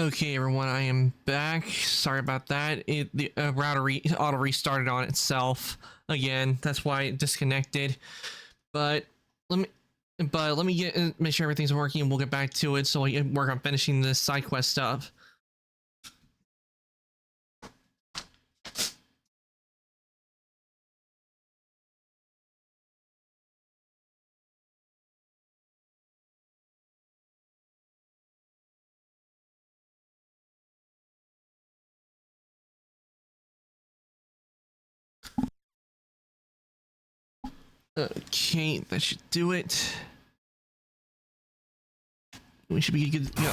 Okay, everyone, I am back. Sorry about that. The router auto restarted on itself again. That's why it disconnected. But let me make sure everything's working, and we'll get back to it. So we can work on finishing this side quest stuff. Okay, that should do it. We should be good to go.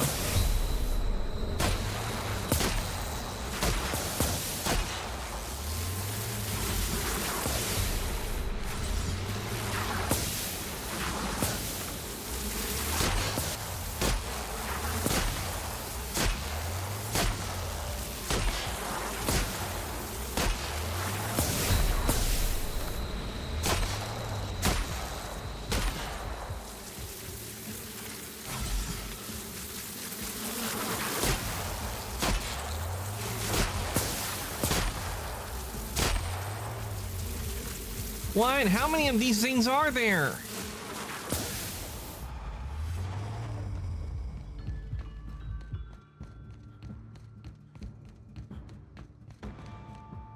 What? How many of these things are there?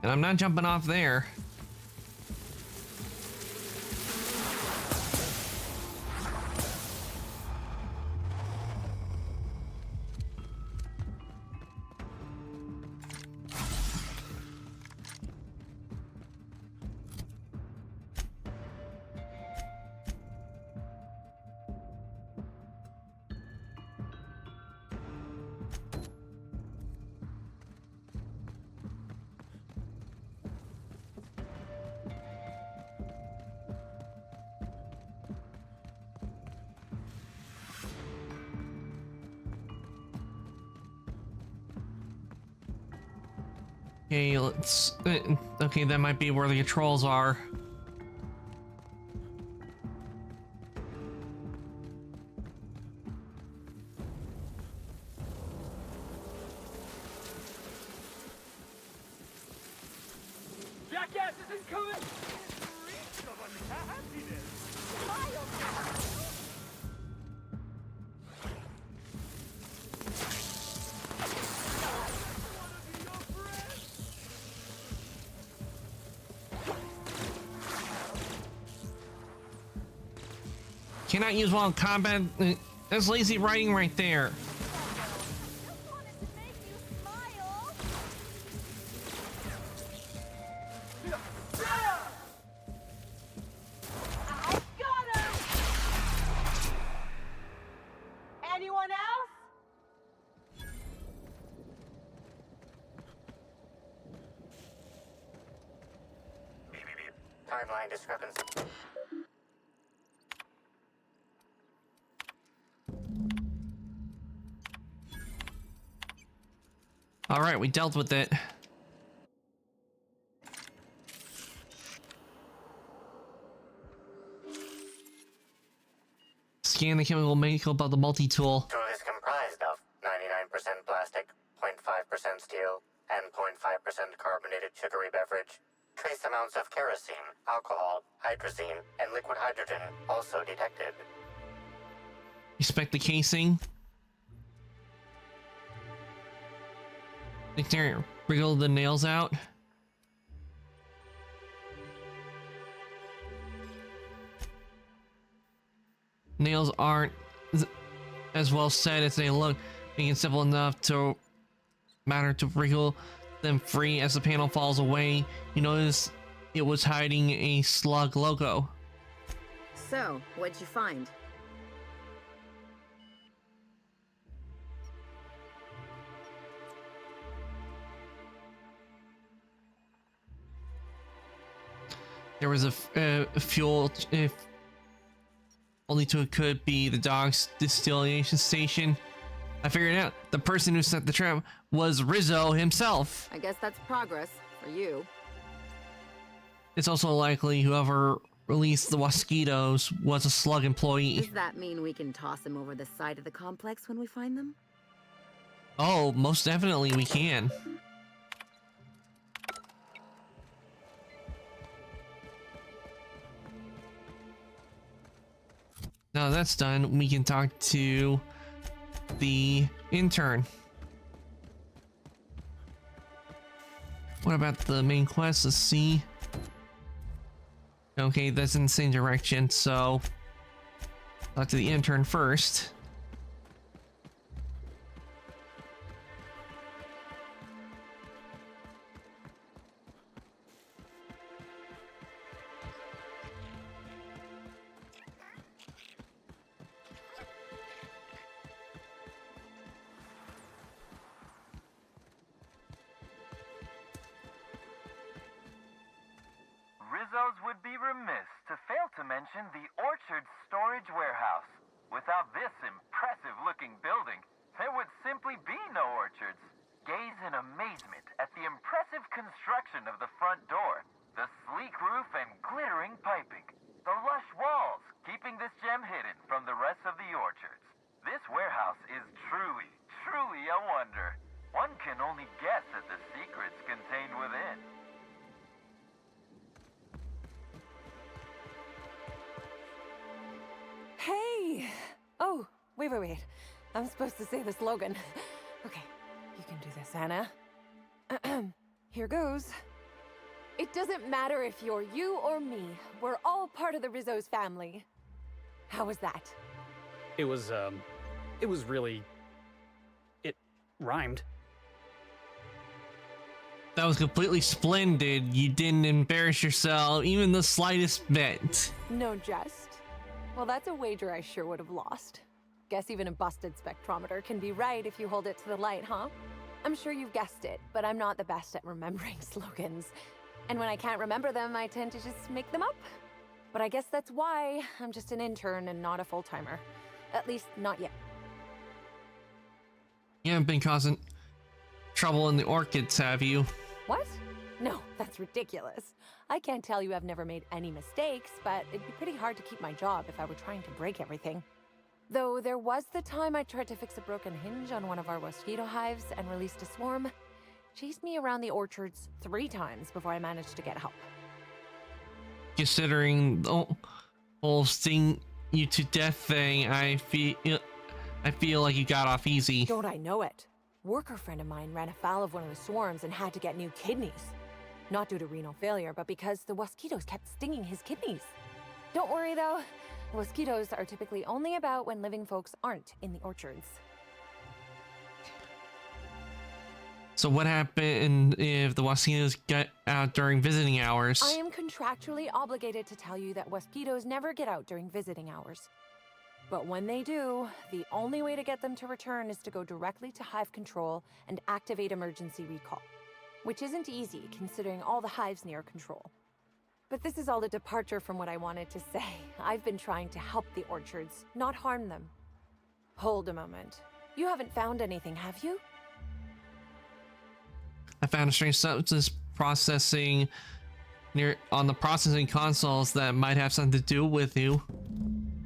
And I'm not jumping off there. Okay, let's... okay, that might be where the controls are. Jackass is incoming! Cannot use while in combat. That's lazy writing right there. Anyone else? Timeline discrepancy. All right, we dealt with it. Scan the chemical makeup of the multi-tool. Tool is comprised of 99% plastic, 0.5% steel, and 0.5% carbonated sugary beverage. Trace amounts of kerosene, alcohol, hydrazine, and liquid hydrogen also detected. Inspect the casing. Exterior. Wriggle the nails out. Nails aren't as well set as they look, making it simple enough to matter to wriggle them free. As the panel falls away, you notice it was hiding a slug logo. So, what'd you find? There was a fuel, if only to it could be the dog's distillation station. I figured it out. The person who set the trap was Rizzo himself. I guess that's progress for you. It's also likely whoever released the mosquitoes was a slug employee. Does that mean we can toss them over the side of the complex when we find them? Oh, most definitely we can. Now that's done, we can talk to the intern. What about the main quest? Let's see. Okay, that's in the same direction, so talk to the intern first. Rizzo's would be remiss to fail to mention the Orchard Storage Warehouse. Without this impressive-looking building, there would simply be no orchards. Gaze in amazement at the impressive construction of the front door, the sleek roof and glittering piping, the lush walls keeping this gem hidden from the rest of the orchards. This warehouse is truly, truly a wonder. One can only guess at the secrets contained within. Hey! Oh, wait. I'm supposed to say the slogan. Okay, you can do this, Anna. Here goes. It doesn't matter if you're you or me. We're all part of the Rizzo's family. How was that? It was really... It rhymed. That was completely splendid. You didn't embarrass yourself even the slightest bit. No jest. Well, that's a wager I sure would have lost. Guess even a busted spectrometer can be right if you hold it to the light, huh? I'm sure you've guessed it, but I'm not the best at remembering slogans. And when I can't remember them, I tend to just make them up. But I guess that's why I'm just an intern and not a full-timer. At least, not yet. You haven't been causing trouble in the orchids, have you? What? No, that's ridiculous. I can't tell you I've never made any mistakes, but it'd be pretty hard to keep my job if I were trying to break everything. Though there was the time I tried to fix a broken hinge on one of our mosquito hives and released a swarm. Chased me around the orchards 3 times before I managed to get help. Considering the whole sting you to death thing, I feel like you got off easy. Don't I know it? Worker friend of mine ran afoul of one of the swarms and had to get new kidneys. Not due to renal failure, but because the mosquitoes kept stinging his kidneys. Don't worry though, mosquitoes are typically only about when living folks aren't in the orchards. So what happened if the mosquitoes get out during visiting hours? I am contractually obligated to tell you that mosquitoes never get out during visiting hours. But when they do, the only way to get them to return is to go directly to hive control and activate emergency recall. Which isn't easy, considering all the hives near control. But this is all a departure from what I wanted to say. I've been trying to help the orchards, not harm them. Hold a moment. You haven't found anything, have you? I found a strange substance processing on the processing consoles that might have something to do with you.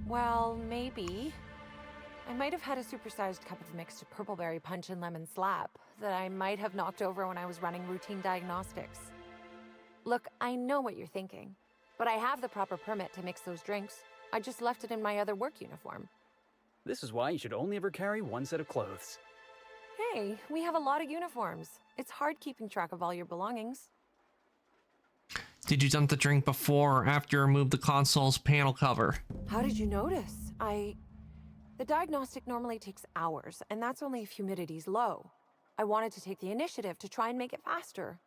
Well, maybe. I might have had a supersized cup of mixed purpleberry punch and lemon slap that I might have knocked over when I was running routine diagnostics. Look, I know what you're thinking, but I have the proper permit to mix those drinks. I just left it in my other work uniform. This is why you should only ever carry one set of clothes. Hey, we have a lot of uniforms. It's hard keeping track of all your belongings. Did you dump the drink before or after you removed the console's panel cover? How did you notice? The diagnostic normally takes hours, and that's only if humidity's low. I wanted to take the initiative to try and make it faster.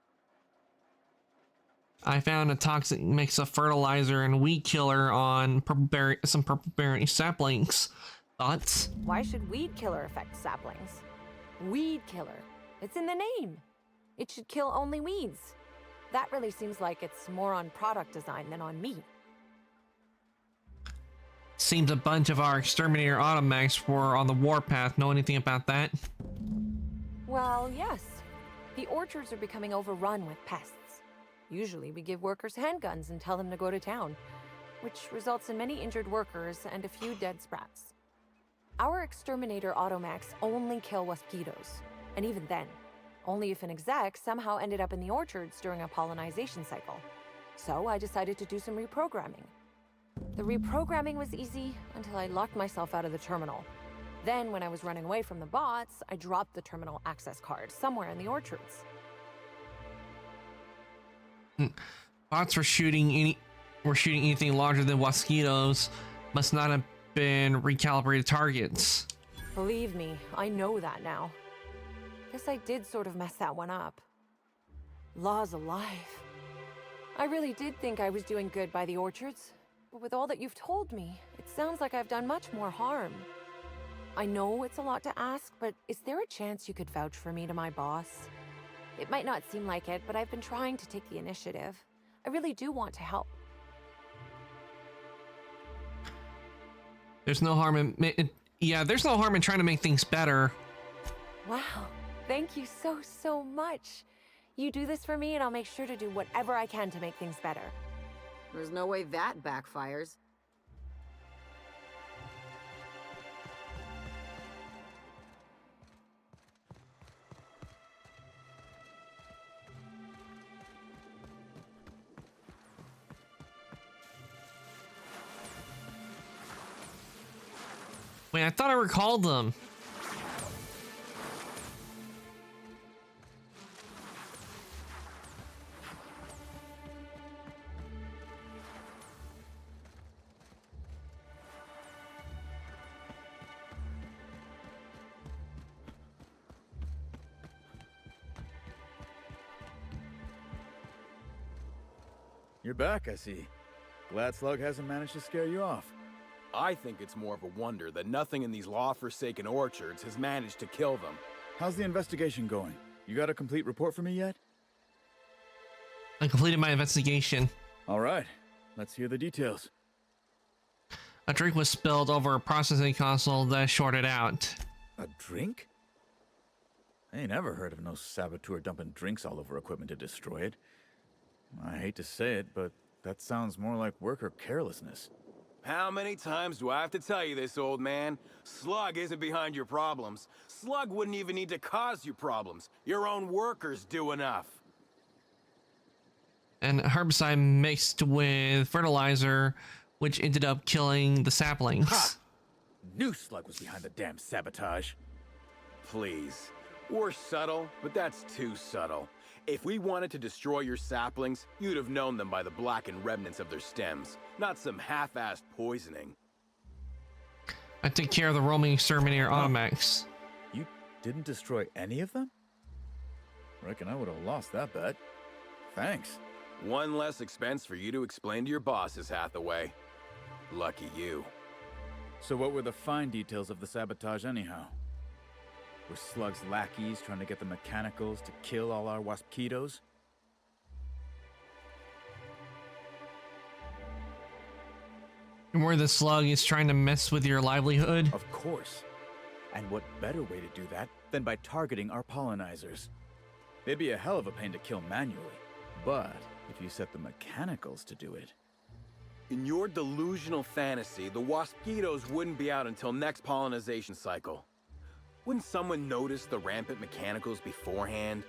I found a toxic mix of fertilizer and weed killer on some purpleberry saplings. Thoughts? Why should weed killer affect saplings? Weed killer. It's in the name. It should kill only weeds. That really seems like it's more on product design than on me. Seems a bunch of our exterminator automechs were on the warpath. Know anything about that? Well, yes. The orchards are becoming overrun with pests. Usually we give workers handguns and tell them to go to town, which results in many injured workers and a few dead sprats. Our exterminator automechs only kill mosquitoes. And even then, only if an exec somehow ended up in the orchards during a pollinization cycle. So I decided to do some reprogramming. The reprogramming was easy until I locked myself out of the terminal. Then, when I was running away from the bots, I dropped the terminal access card somewhere in the orchards. Bots were shooting anything larger than mosquitoes. Must not have been recalibrated targets. Believe me, I know that now. Guess I did sort of mess that one up. Law's alive. I really did think I was doing good by the orchards, but with all that you've told me, it sounds like I've done much more harm. I know it's a lot to ask, but is there a chance you could vouch for me to my boss? It might not seem like it, but I've been trying to take the initiative. I really do want to help. There's no harm in there's no harm in trying to make things better. Wow, thank you so much. You do this for me and I'll make sure to do whatever I can to make things better. There's no way that backfires. Wait, I thought I recalled them. You're back, I see. Glad Slug hasn't managed to scare you off. I think it's more of a wonder that nothing in these law-forsaken orchards has managed to kill them. How's the investigation going? You got a complete report for me yet? I completed my investigation. All right, let's hear the details. A drink was spilled over a processing console that shorted out. A drink? I ain't ever heard of no saboteur dumping drinks all over equipment to destroy it. I hate to say it, but that sounds more like worker carelessness. How many times do I have to tell you this, old man? Slug isn't behind your problems. Slug wouldn't even need to cause you problems. Your own workers do enough. And herbicide mixed with fertilizer, which ended up killing the saplings. Ha! Knew Slug was behind the damn sabotage. Please. We're subtle, but that's too subtle. If we wanted to destroy your saplings, you'd have known them by the blackened remnants of their stems, not some half-assed poisoning. I took care of the roaming exterminator automechs. You didn't destroy any of them? Reckon I would have lost that bet. Thanks. One less expense for you to explain to your bosses, Hathaway. Lucky you. So what were the fine details of the sabotage anyhow? Were Slug's lackeys trying to get the mechanicals to kill all our waspitos? And where the slug is trying to mess with your livelihood? Of course. And what better way to do that than by targeting our pollinizers? They'd be a hell of a pain to kill manually. But if you set the mechanicals to do it... In your delusional fantasy, the waspitos wouldn't be out until next pollinization cycle. Wouldn't someone notice the rampant mechanicals beforehand?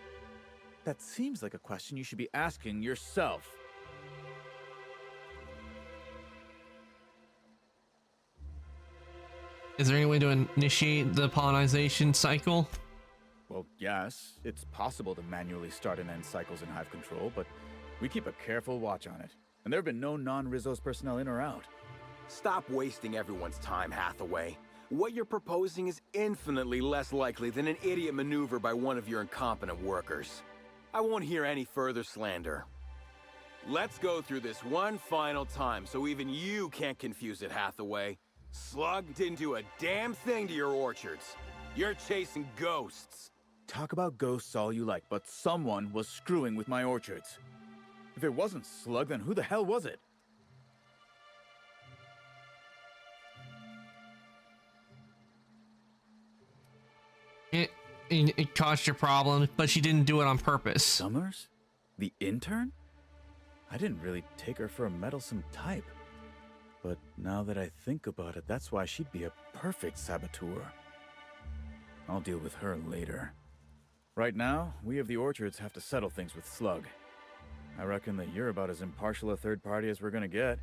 That seems like a question you should be asking yourself. Is there any way to initiate the pollinization cycle? Well, yes, it's possible to manually start and end cycles in Hive Control, but we keep a careful watch on it. And there have been no non-Rizzo's personnel in or out. Stop wasting everyone's time, Hathaway. What you're proposing is infinitely less likely than an idiot maneuver by one of your incompetent workers. I won't hear any further slander. Let's go through this one final time so even you can't confuse it, Hathaway. Slug didn't do a damn thing to your orchards. You're chasing ghosts. Talk about ghosts all you like, but someone was screwing with my orchards. If it wasn't Slug, then who the hell was it? It caused your problems, but she didn't do it on purpose. Summers? The intern? I didn't really take her for a meddlesome type. But now that I think about it, that's why she'd be a perfect saboteur. I'll deal with her later. Right now, we of the Orchards have to settle things with Slug. I reckon that you're about as impartial a third party as we're gonna get.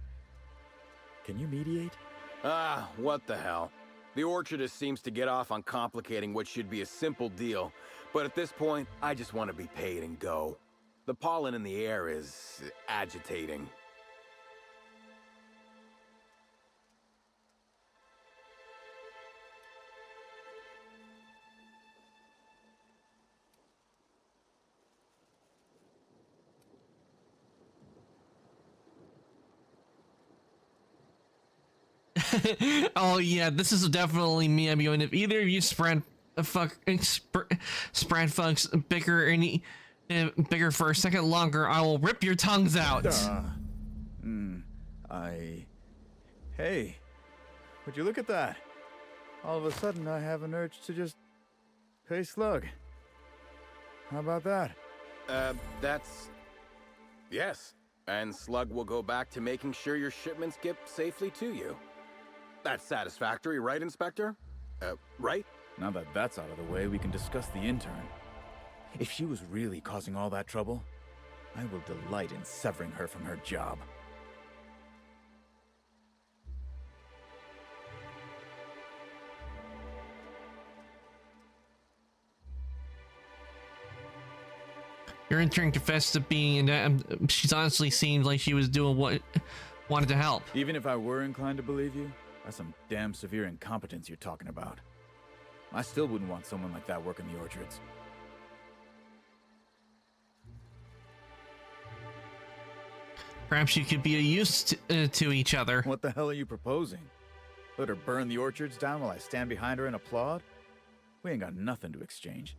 Can you mediate? Ah, what the hell. The Orchardist seems to get off on complicating what should be a simple deal, but at this point, I just want to be paid and go. The pollen in the air is agitating. Oh yeah, this is definitely me. I'm going. If either of you spread fucks bigger any bigger for a second longer, I will rip your tongues out. Hey, would you look at that? All of a sudden, I have an urge to just pay Slug. How about that? That's... Yes. And Slug will go back to making sure your shipments get safely to you. That's satisfactory, right, Inspector? Right? Now that that's out of the way, we can discuss the intern. If she was really causing all that trouble, I will delight in severing her from her job. Your intern confessed to being, and she's honestly seemed like she was doing what wanted to help. Even if I were inclined to believe you, that's some damn severe incompetence you're talking about. I still wouldn't want someone like that working the Orchards. Perhaps you could be a use to each other. What the hell are you proposing? Let her burn the Orchards down while I stand behind her and applaud? We ain't got nothing to exchange.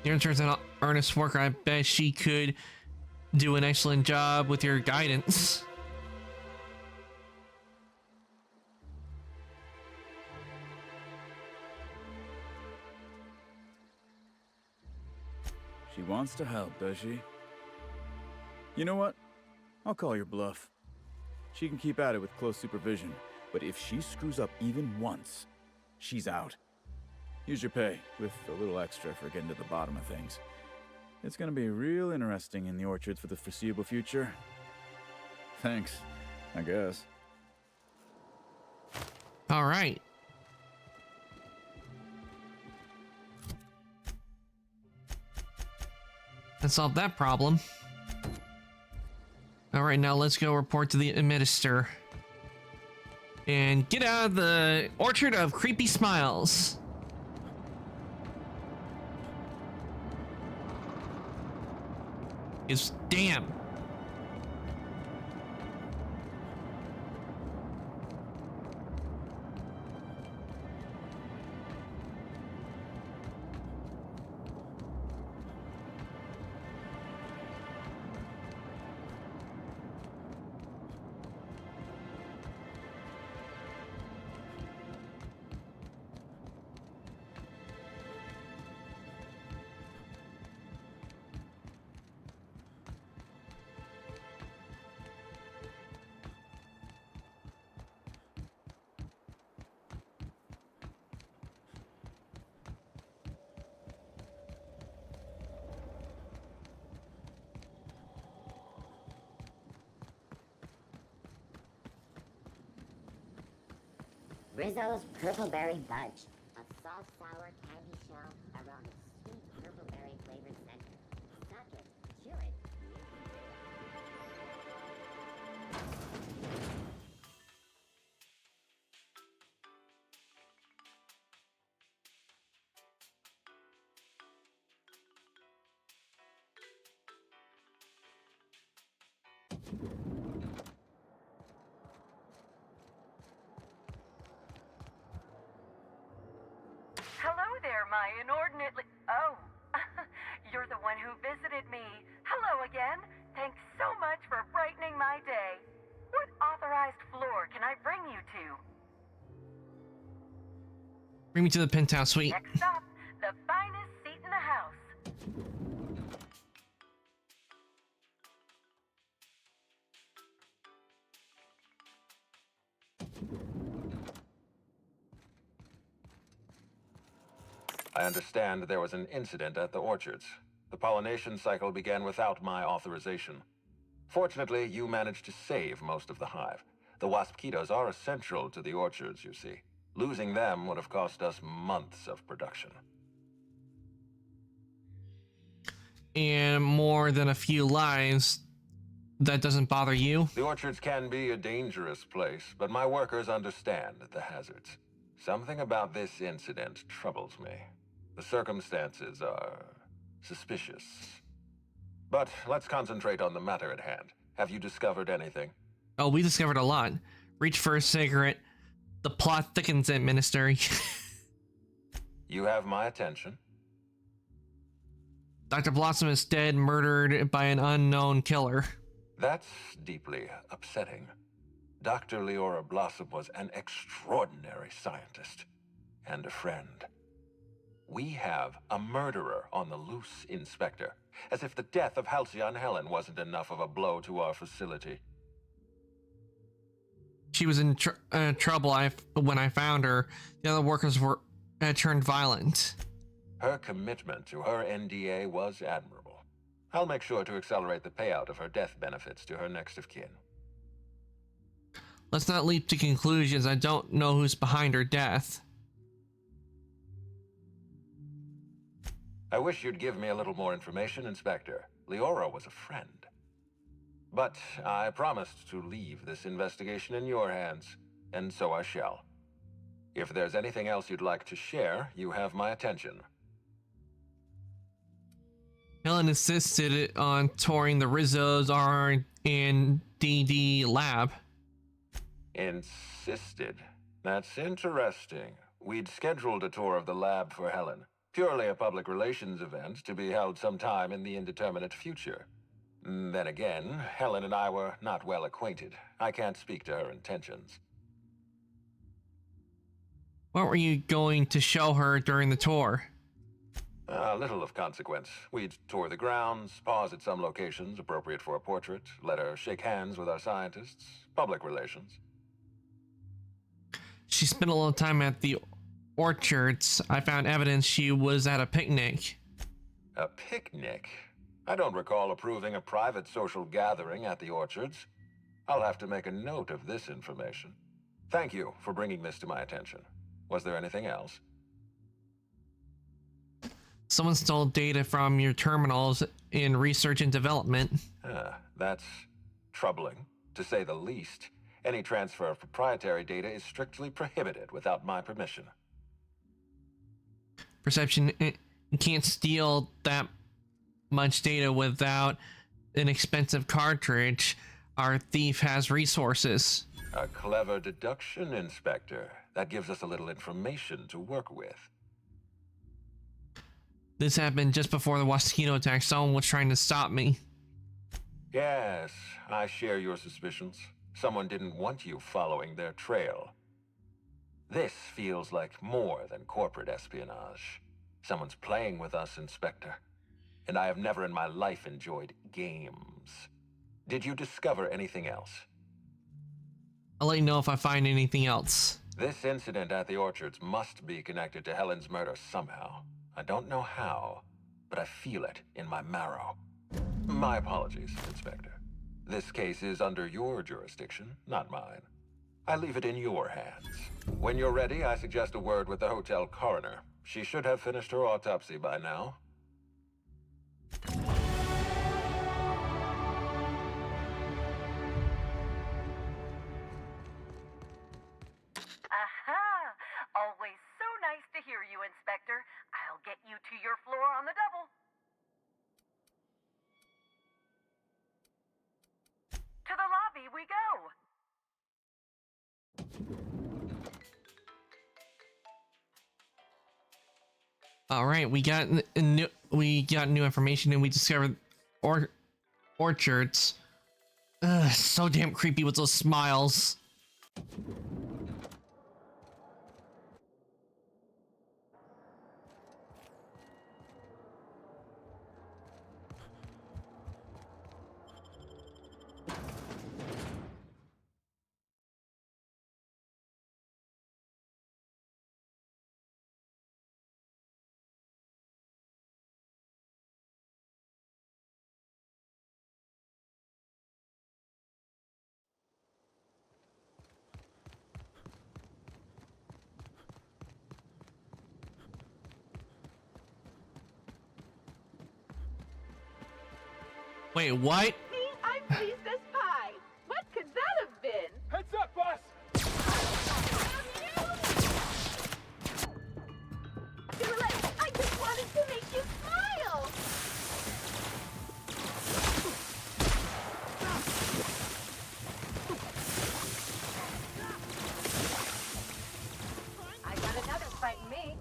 Your intern's an earnest worker. I bet she could do an excellent job with your guidance. She wants to help, does she? You know what? I'll call your bluff. She can keep at it with close supervision, but if she screws up even once, she's out. Here's your pay, with a little extra for getting to the bottom of things. It's gonna be real interesting in the Orchards for the foreseeable future. Thanks, I guess. All right. That solved that problem. All right, now let's go report to the minister. And get out of the Orchard of Creepy Smiles. Is damn. Rizzo's Purpleberry Budge, a soft sour candy shell around a sweet purpleberry flavored center. Suck it, chew it. Hello there, my inordinately... Oh, you're the one who visited me. Hello again. Thanks so much for brightening my day. What authorized floor can I bring you to? Bring me to the penthouse suite. Next stop, the finest seat in the house. I understand there was an incident at the orchards. The pollination cycle began without my authorization. Fortunately, you managed to save most of the hive. The waspitos are essential to the orchards, you see. Losing them would have cost us months of production. And more than a few lives, that doesn't bother you? The orchards can be a dangerous place, but my workers understand the hazards. Something about this incident troubles me. The circumstances are suspicious. But let's concentrate on the matter at hand. Have you discovered anything? Oh, we discovered a lot. Reach for a cigarette. The plot thickens it, Minister. You have my attention. Dr. Blossom is dead, murdered by an unknown killer. That's deeply upsetting. Dr. Leora Blossom was an extraordinary scientist and a friend. We have a murderer on the loose, Inspector. As if the death of Halcyon Helen wasn't enough of a blow to our facility. She was in trouble when I found her. The other workers were turned violent. Her commitment to her NDA was admirable. I'll make sure to accelerate the payout of her death benefits to her next of kin. Let's not leap to conclusions. I don't know who's behind her death. I wish you'd give me a little more information, Inspector. Leora was a friend. But I promised to leave this investigation in your hands, and so I shall. If there's anything else you'd like to share, you have my attention. Helen insisted on touring the Rizzo's R&D lab. Insisted? That's interesting. We'd scheduled a tour of the lab for Helen. Purely a public relations event to be held sometime in the indeterminate future. Then again, Helen and I were not well acquainted. I can't speak to her intentions. What were you going to show her during the tour? Little of consequence. We'd tour the grounds, pause at some locations appropriate for a portrait, let her shake hands with our scientists. Public relations. She spent a little time at the orchards. I found evidence she was at a picnic. A picnic? I don't recall approving a private social gathering at the orchards. I'll have to make a note of this information. Thank you for bringing this to my attention. Was there anything else? Someone stole data from your terminals in research and development. That's troubling, to say the least. Any transfer of proprietary data is strictly prohibited without my permission. Perception, you can't steal that much data without an expensive cartridge. Our thief has resources. A clever deduction, Inspector. That gives us a little information to work with. This happened just before the mosquito attack. Someone was trying to stop me. Yes, I share your suspicions. Someone didn't want you following their trail. This feels like more than corporate espionage. Someone's playing with us, Inspector. And I have never in my life enjoyed games. Did you discover anything else? I'll let you know if I find anything else. This incident at the orchards must be connected to Helen's murder somehow. I don't know how, but I feel it in my marrow. My apologies, Inspector. This case is under your jurisdiction, not mine. I leave it in your hands. When you're ready, I suggest a word with the hotel coroner. She should have finished her autopsy by now. Aha! Always so nice to hear you, Inspector. I'll get you to your floor on the double. To the lobby we go. All right, we got new information, and we discovered orchards. So damn creepy with those smiles. Wait, what? Me, I'm pleased as pie. What could that have been? Heads up, boss! Too late. I just wanted to make you smile. I got another fighting me.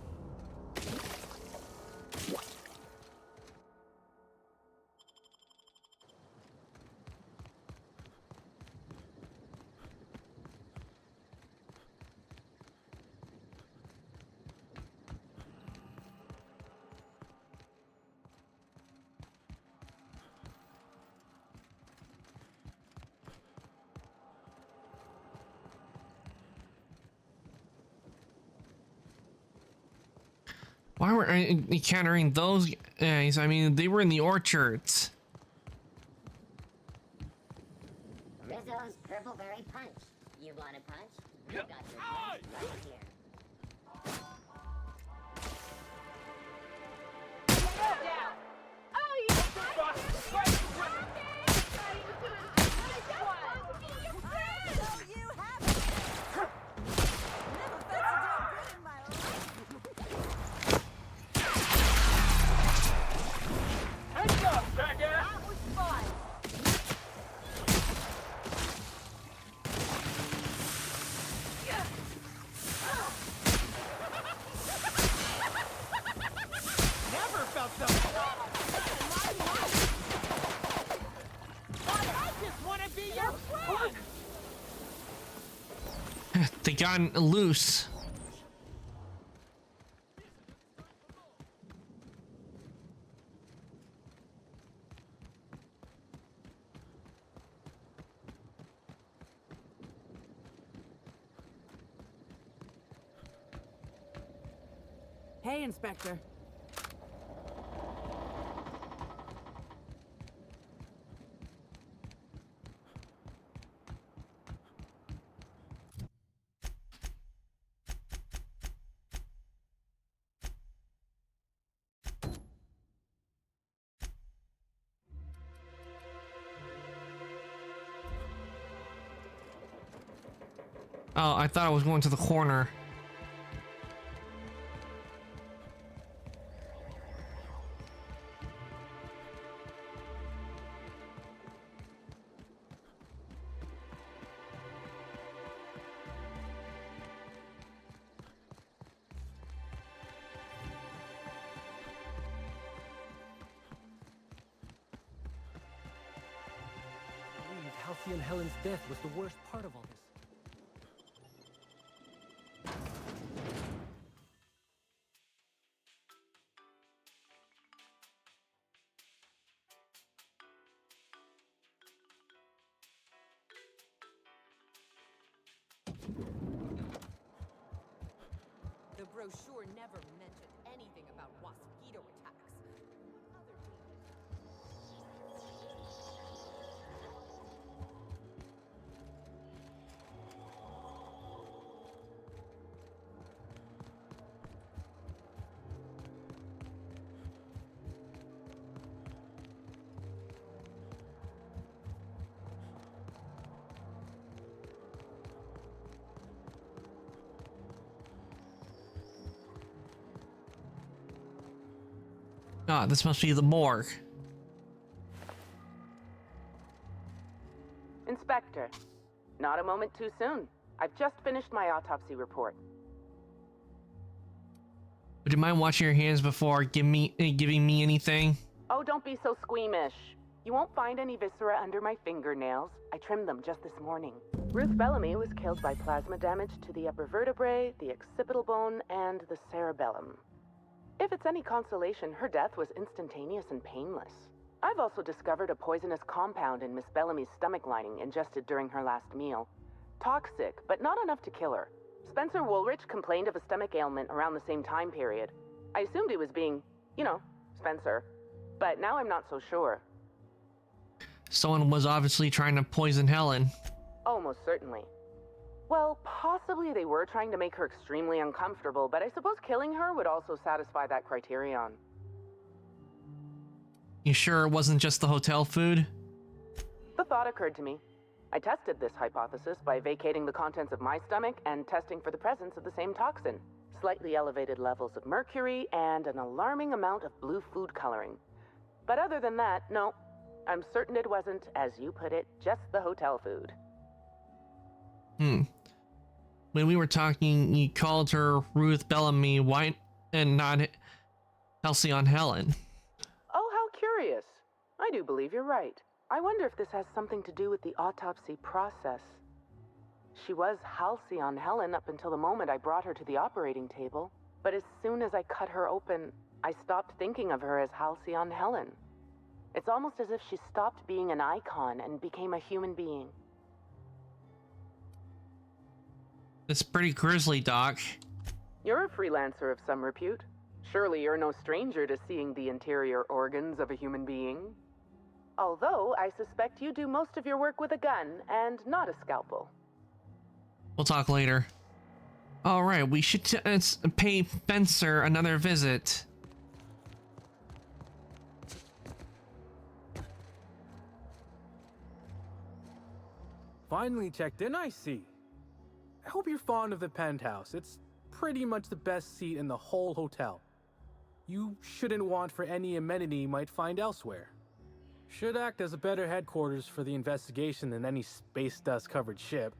Why were I encountering those guys? I mean, they were in the orchards. Rizzo's Purple Berry Punch. You want a punch? You got your punch right here. Down. Oh, you Boss, fight! Heads up, jackass! That was fun. Never felt so... I just want to be your friend! They got loose. Hey, Inspector. Oh, I thought I was going to the corner. I believe Halcyon and Helen's death was the worst part of all this. The brochure never mentioned anything about mosquito attacks. Other Ah, this must be the morgue. Inspector, not a moment too soon. I've just finished my autopsy report. Would you mind washing your hands before giving me anything? Oh, don't be so squeamish. You won't find any viscera under my fingernails. I trimmed them just this morning. Ruth Bellamy was killed by plasma damage to the upper vertebrae, the occipital bone, and the cerebellum. If it's any consolation, her death was instantaneous and painless. I've also discovered a poisonous compound in Miss Bellamy's stomach lining ingested during her last meal. Toxic, but not enough to kill her. Spencer Woolrich complained of a stomach ailment around the same time period. I assumed he was being, Spencer. But now I'm not so sure. Someone was obviously trying to poison Helen. Almost certainly. Well, possibly they were trying to make her extremely uncomfortable, but I suppose killing her would also satisfy that criterion. You sure it wasn't just the hotel food? The thought occurred to me. I tested this hypothesis by vacating the contents of my stomach and testing for the presence of the same toxin. Slightly elevated levels of mercury and an alarming amount of blue food coloring. But other than that, no. I'm certain it wasn't, as you put it, just the hotel food. When we were talking, you called her Ruth Bellamy White and not Halcyon Helen. Oh, how curious. I do believe you're right. I wonder if this has something to do with the autopsy process. She was Halcyon Helen up until the moment I brought her to the operating table. But as soon as I cut her open, I stopped thinking of her as Halcyon Helen. It's almost as if she stopped being an icon and became a human being. It's pretty grisly, Doc. You're a freelancer of some repute. Surely you're no stranger to seeing the interior organs of a human being. Although, I suspect you do most of your work with a gun and not a scalpel. We'll talk later. Alright, we should pay Spencer another visit. Finally checked in, I see. I hope you're fond of the penthouse. It's pretty much the best seat in the whole hotel. You shouldn't want for any amenity you might find elsewhere. Should act as a better headquarters for the investigation than any space dust covered ship.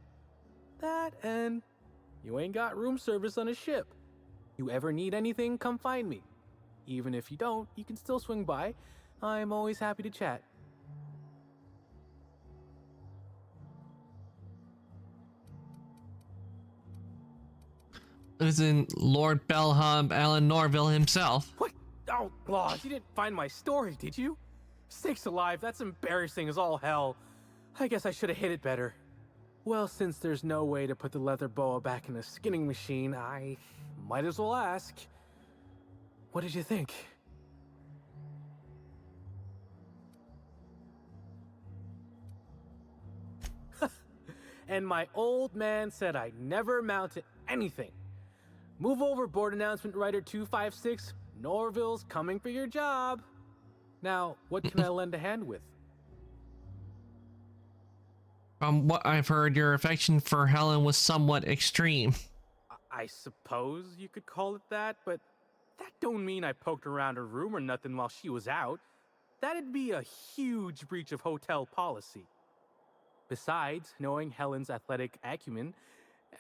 That and you ain't got room service on a ship. You ever need anything, come find me. Even if you don't, you can still swing by. I'm always happy to chat. It was in Lord Bellhub Alan Norville himself. What? Oh, Laws, you didn't find my story, did you? Sakes alive, that's embarrassing as all hell. I guess I should have hid it better. Well, since there's no way to put the leather boa back in the skinning machine, I might as well ask. What did you think? And my old man said I'd never amount to anything. Move over, board announcement writer 256. Norville's coming for your job. Now, what can I lend a hand with? From what I've heard, your affection for Helen was somewhat extreme. I suppose you could call it that, but that don't mean I poked around her room or nothing while she was out. That'd be a huge breach of hotel policy. Besides, knowing Helen's athletic acumen,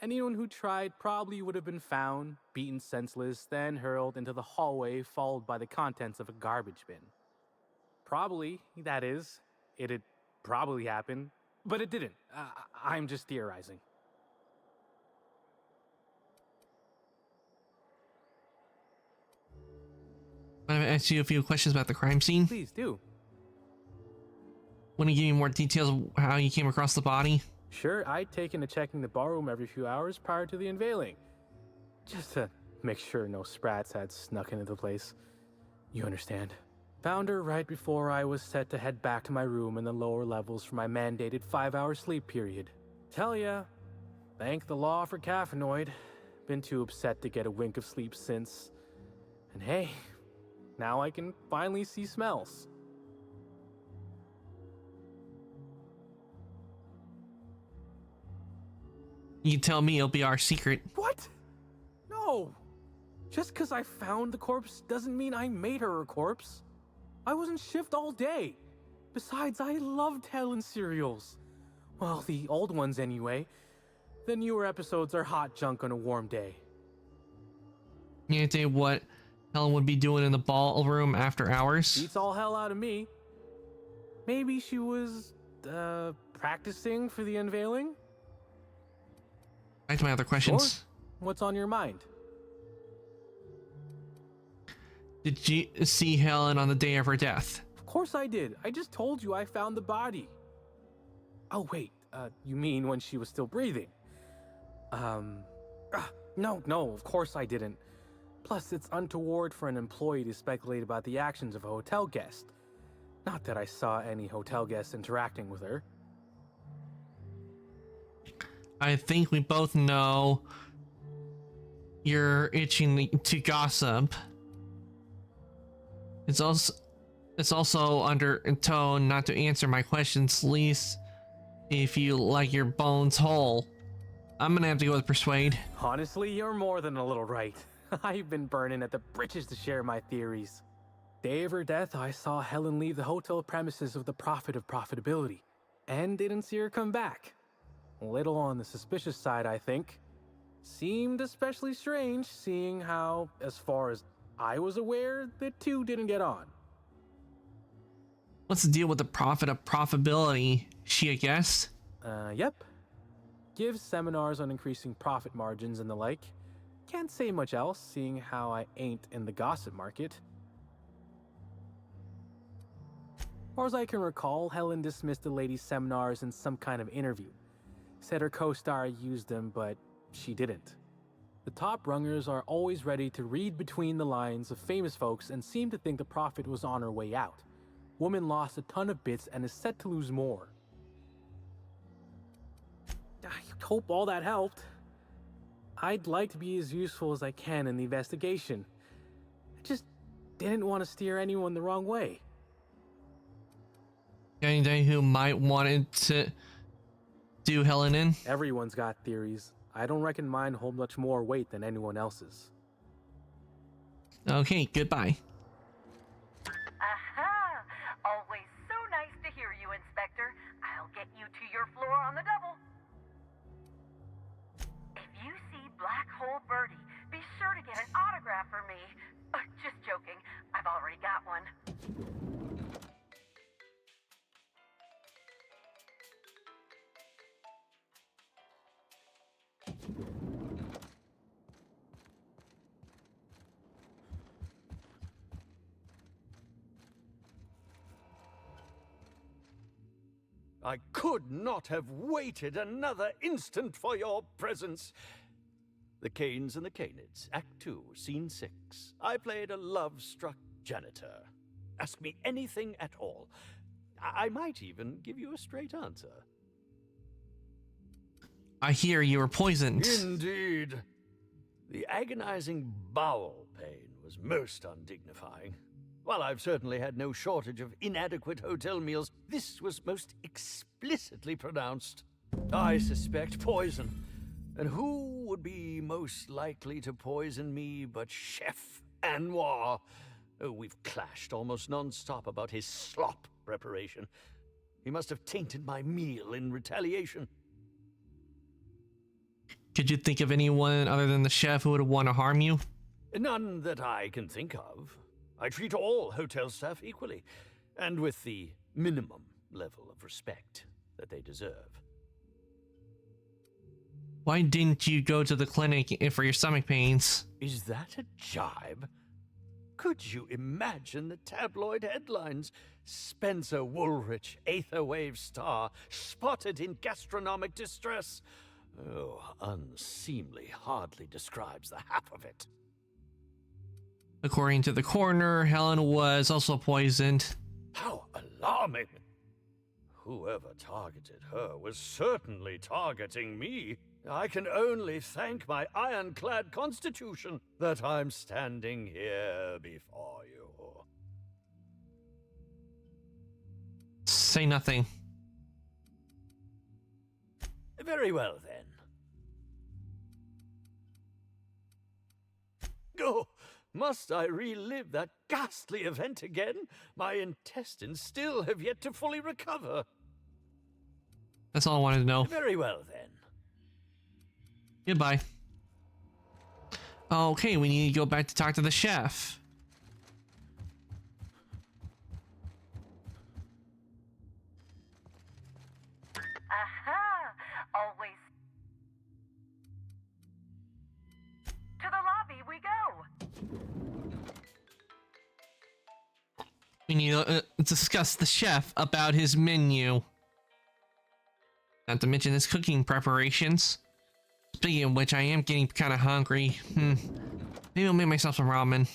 anyone who tried probably would have been found, beaten senseless, then hurled into the hallway, followed by the contents of a garbage bin. Probably, that is, it'd probably happen, but it didn't. I'm just theorizing. I'm gonna ask you a few questions about the crime scene. Please do. Want to give me more details of how you came across the body? Sure, I'd taken to checking the barroom every few hours prior to the unveiling. Just to make sure no sprats had snuck into the place. You understand. Found her right before I was set to head back to my room in the lower levels for my mandated 5-hour sleep period. Tell ya, thank the law for caffeinoid. Been too upset to get a wink of sleep since. And hey, now I can finally see smells. You tell me it'll be our secret. What? No. Just because I found the corpse doesn't mean I made her a corpse. I was in shift all day. Besides, I loved Helen serials. Well, the old ones anyway. The newer episodes are hot junk on a warm day. You can tell you what Helen would be doing in the ballroom after hours? Beats all hell out of me. Maybe she was, practicing for the unveiling? Back to my other questions. Sure. What's on your mind? Did you see Helen on the day of her death? Of course I did. I just told you I found the body. Oh, wait. You mean when she was still breathing? No, of course I didn't. Plus, it's untoward for an employee to speculate about the actions of a hotel guest. Not that I saw any hotel guests interacting with her. I think we both know you're itching to gossip. It's also It's also under tone not to answer my questions, least if you like your bones whole. I'm gonna have to go with persuade. Honestly, you're more than a little right. I've been burning at the britches to share my theories. Day of her death, I saw Helen leave the hotel premises with the profit of profitability, and didn't see her come back. A little on the suspicious side, I think. Seemed especially strange, seeing how, as far as I was aware, the two didn't get on. What's the deal with the profit of profitability? She a guest? Yep. Gives seminars on increasing profit margins and the like. Can't say much else, seeing how I ain't in the gossip market. Or as I can recall, Helen dismissed the lady's seminars in some kind of interview. Said her co-star used them, but she didn't. The top rungers are always ready to read between the lines of famous folks and seem to think the profit was on her way out. Woman lost a ton of bits and is set to lose more. I hope all that helped. I'd like to be as useful as I can in the investigation. I just didn't want to steer anyone the wrong way. Anybody who might want to do Helen in? Everyone's got theories. I don't reckon mine hold much more weight than anyone else's. Okay, goodbye. Aha! Always so nice to hear you, Inspector. I'll get you to your floor on the double. If you see Black Hole Birdie, be sure to get an autograph for me. Just joking. I've already got one. I could not have waited another instant for your presence. The Canes and the Canids, Act 2, Scene 6. I played a love-struck janitor. Ask me anything at all. I might even give you a straight answer. I hear you were poisoned. Indeed. The agonizing bowel pain was most undignifying. While I've certainly had no shortage of inadequate hotel meals, this was most explicitly pronounced. I suspect poison. And who would be most likely to poison me but Chef Anwar? Oh, we've clashed almost non-stop about his slop preparation. He must have tainted my meal in retaliation. Could you think of anyone other than the chef who would want to harm you? None that I can think of. I treat all hotel staff equally, and with the minimum level of respect that they deserve. Why didn't you go to the clinic for your stomach pains? Is that a jibe? Could you imagine the tabloid headlines? Spencer Woolrich, Aetherwave star, spotted in gastronomic distress. Oh, unseemly hardly describes the half of it. According to the coroner, Helen was also poisoned. How alarming! Whoever targeted her was certainly targeting me. I can only thank my ironclad constitution that I'm standing here before you. Say nothing. Very well, then. Oh, must I relive that ghastly event again? My intestines still have yet to fully recover. That's all I wanted to know. Very well, then. Goodbye. Okay, we need to go back to talk to the chef. Aha! Always. To the lobby we go. We need to discuss the chef about his menu. Not to mention his cooking preparations. Speaking of which, I am getting kind of hungry. Maybe I'll make myself some ramen.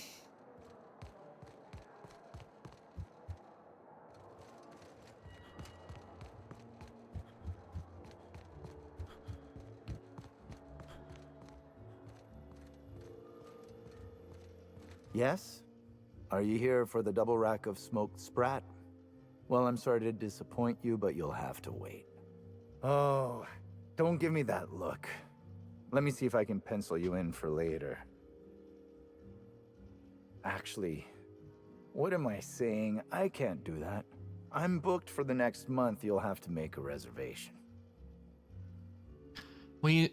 Yes? Are you here for the double rack of smoked sprat? Well, I'm sorry to disappoint you, but you'll have to wait. Oh, don't give me that look. Let me see if I can pencil you in for later. Actually, what am I saying? I can't do that. I'm booked for the next month. You'll have to make a reservation. Why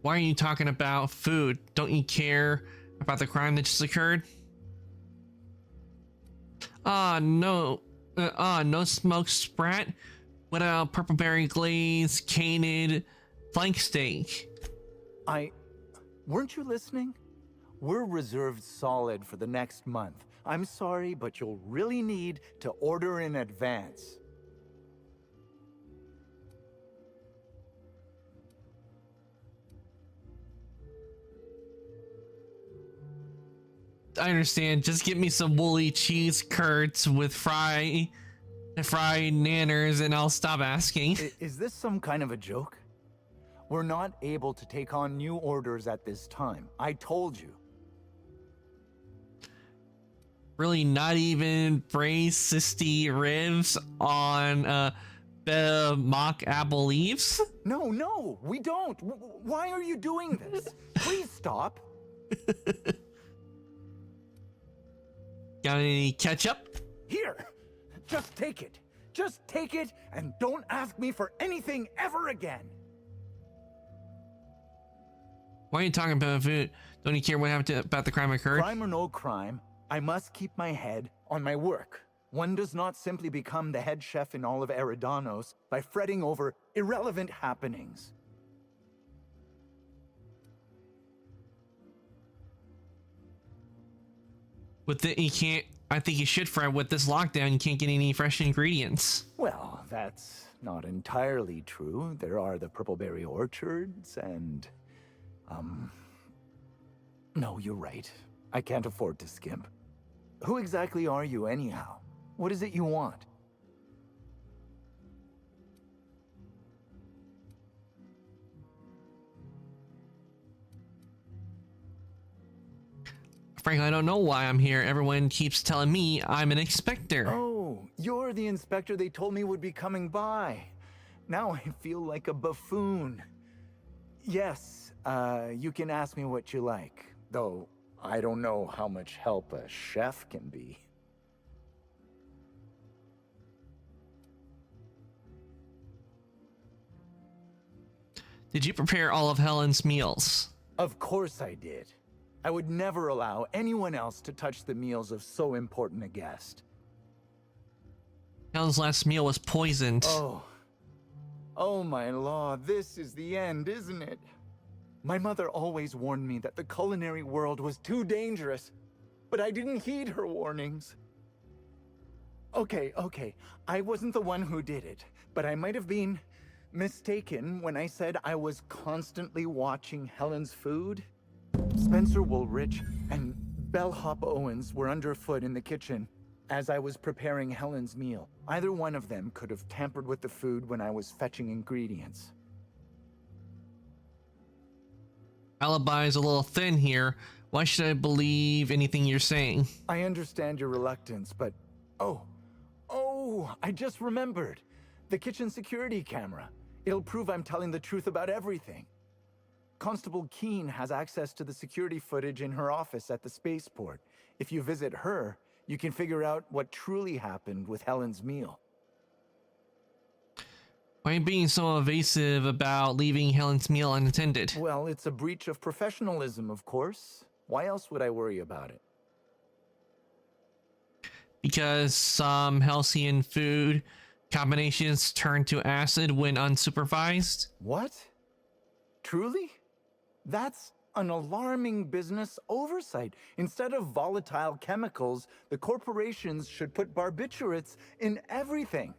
are you talking about food? Don't you care about the crime that just occurred? No. No smoked sprat? What a purple berry glazed canid flank steak. Weren't you listening? We're reserved solid for the next month. I'm sorry, but you'll really need to order in advance. I understand. Just get me some woolly cheese curds with fried nanners and I'll stop asking. Is this some kind of a joke? We're not able to take on new orders at this time. I told you. Really, not even braised sisty ribs on the mock apple leaves? No, we don't. Why are you doing this? Please stop. Got any ketchup? Here, just take it. Just take it and don't ask me for anything ever again. Why are you talking about food? Don't you care what happened about the crime occurred? Crime or no crime, I must keep my head on my work. One does not simply become the head chef in all of Eridanos by fretting over irrelevant happenings. I think you should fret with this lockdown. You can't get any fresh ingredients. Well, that's not entirely true. There are the purpleberry orchards and... No, you're right. I can't afford to skimp. Who exactly are you anyhow? What is it you want? Frankly, I don't know why I'm here. Everyone keeps telling me I'm an inspector. Oh, you're the inspector they told me would be coming by. Now I feel like a buffoon. Yes, you can ask me what you like. Though, I don't know how much help a chef can be. Did you prepare all of Helen's meals? Of course I did. I would never allow anyone else to touch the meals of so important a guest. Helen's last meal was poisoned. Oh my law, this is the end, isn't it? My mother always warned me that the culinary world was too dangerous, but I didn't heed her warnings. Okay, I wasn't the one who did it, but I might have been mistaken when I said I was constantly watching Helen's food. Spencer Woolrich and Bellhop Owens were underfoot in the kitchen as I was preparing Helen's meal. Either one of them could have tampered with the food when I was fetching ingredients. Alibi's a little thin here. Why should I believe anything you're saying? I understand your reluctance, but... Oh, I just remembered. The kitchen security camera. It'll prove I'm telling the truth about everything. Constable Keene has access to the security footage in her office at the spaceport. If you visit her, you can figure out what truly happened with Helen's meal. Why are you being so evasive about leaving Helen's meal unattended? Well, it's a breach of professionalism, of course. Why else would I worry about it? Because some Halcyon food combinations turn to acid when unsupervised? What? Truly? That's an alarming business oversight. Instead of volatile chemicals, the corporations should put barbiturates in everything.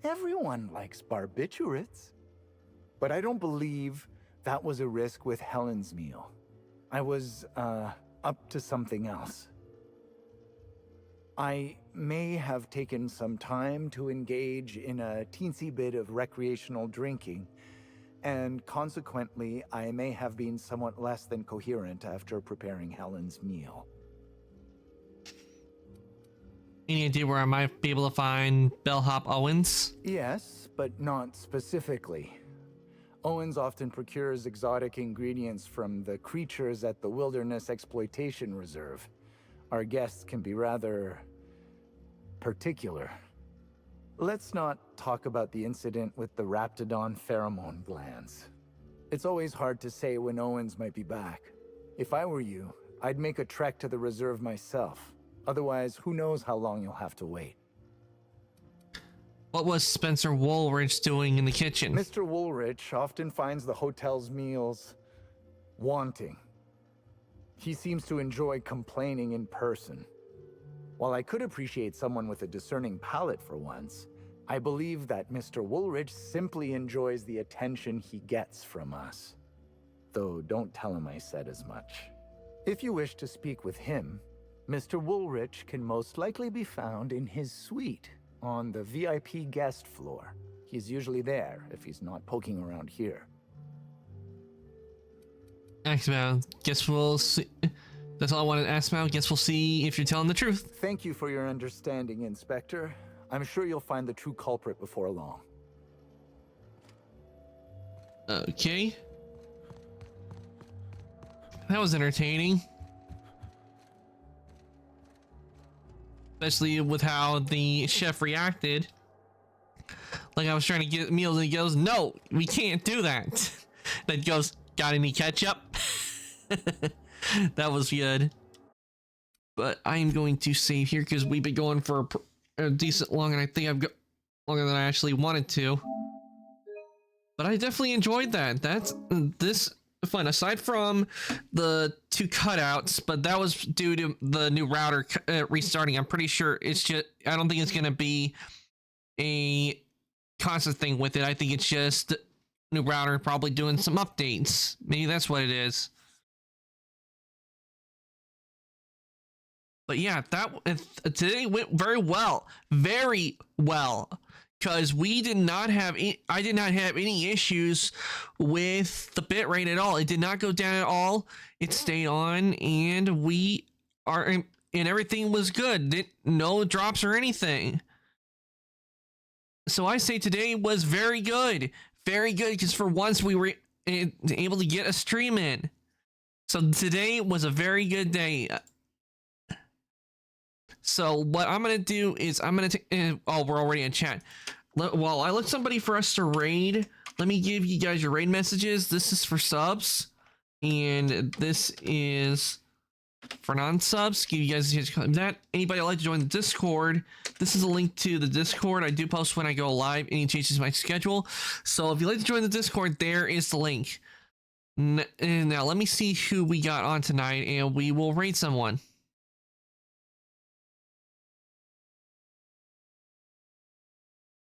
Everyone likes barbiturates. But I don't believe that was a risk with Helen's meal. I was, up to something else. I may have taken some time to engage in a teensy bit of recreational drinking, and consequently, I may have been somewhat less than coherent after preparing Helen's meal. Any idea where I might be able to find Bellhop Owens? Yes, but not specifically. Owens often procures exotic ingredients from the creatures at the Wilderness Exploitation Reserve. Our guests can be rather particular. Let's not talk about the incident with the Raptidon pheromone glands. It's always hard to say when Owens might be back. If I were you, I'd make a trek to the reserve myself. Otherwise, who knows how long you'll have to wait. What was Spencer Woolridge doing in the kitchen? Mr. Woolridge often finds the hotel's meals wanting. He seems to enjoy complaining in person. While I could appreciate someone with a discerning palate for once, I believe that Mr. Woolridge simply enjoys the attention he gets from us. Though don't tell him I said as much. If you wish to speak with him, Mr. Woolridge can most likely be found in his suite on the VIP guest floor. He's usually there if he's not poking around here. Axmal, guess we'll see. That's all I wanted to ask about. Guess we'll see if you're telling the truth. Thank you for your understanding, Inspector. I'm sure you'll find the true culprit before long. Okay. That was entertaining. Especially with how the chef reacted. Like I was trying to get meals and he goes, no, we can't do that. Then goes, got any ketchup? That was good. But I am going to save here because we've been going for a decent long, and I think I've got longer than I actually wanted to. But I definitely enjoyed that. That's this fun, aside from the 2 cutouts, but that was due to the new router restarting. I'm pretty sure it's just, I don't think it's going to be a constant thing with it. I think it's just new router probably doing some updates. Maybe that's what it is. But yeah, today went very well, because we did not have, I did not have any issues with the bitrate at all. It did not go down at all. It stayed on, and we are, and everything was good. No drops or anything. So I say today was very good, because for once we were able to get a stream in. So today was a very good day. So what I'm going to do is I'm going to take, oh, we're already in chat. While I look somebody for us to raid, let me give you guys your raid messages. This is for subs, and this is for non-subs. Give you guys that. Anybody like to join the Discord? This is a link to the Discord. I do post when I go live. Any changes to my schedule. So if you'd like to join the Discord, there is the link. And now let me see who we got on tonight, and we will raid someone.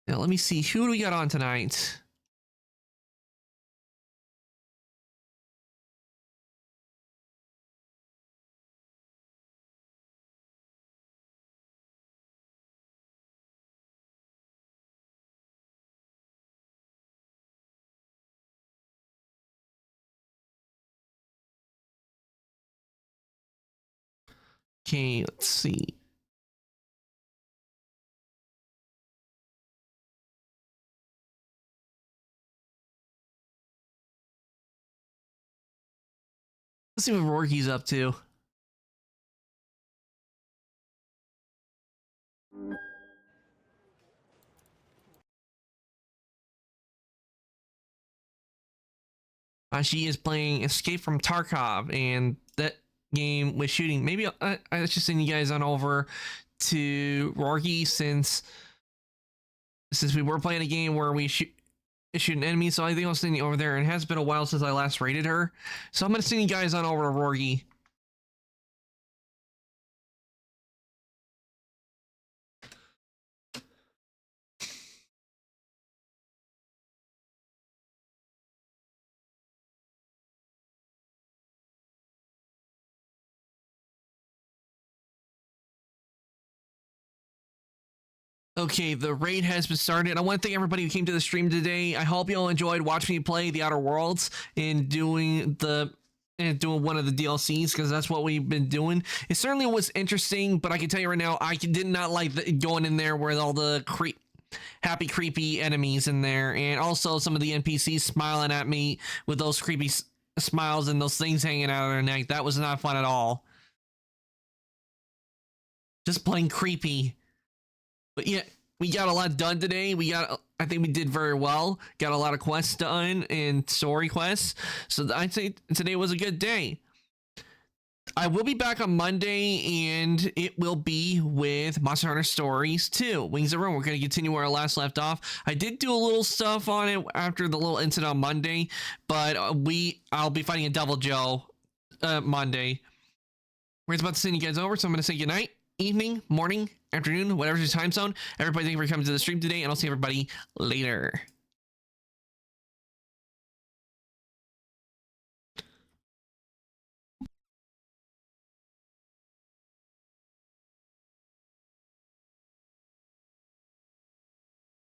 Now let me see, who do we got on tonight? Okay, let's see. Let's see what Rorky's up to. She is playing Escape from Tarkov, and that game was shooting. Maybe I was just sending you guys on over to Rorky since we were playing a game where we shoot an enemy. So I think I'll send you over there. And it has been a while since I last rated her, so I'm gonna send you guys on over to Rorky. Okay, the raid has been started. I want to thank everybody who came to the stream today. I hope you all enjoyed watching me play The Outer Worlds and doing the and doing one of the DLCs because that's what we've been doing. It certainly was interesting, but I can tell you right now, I did not like going in there with all the happy creepy enemies in there, and also some of the NPCs smiling at me with those creepy smiles and those things hanging out of their neck. That was not fun at all. Just plain creepy. But yeah, we got a lot done today. I think we did very well. Got a lot of quests done and story quests. So I'd say today was a good day. I will be back on Monday, and it will be with Monster Hunter Stories 2, Wings of Ruin. We're going to continue where I last left off. I did do a little stuff on it after the little incident on Monday, but I'll be fighting a Devil Joe Monday. We're about to send you guys over, so I'm going to say goodnight, evening, morning, afternoon, whatever's your time zone. Everybody, thank you for coming to the stream today, and I'll see everybody later.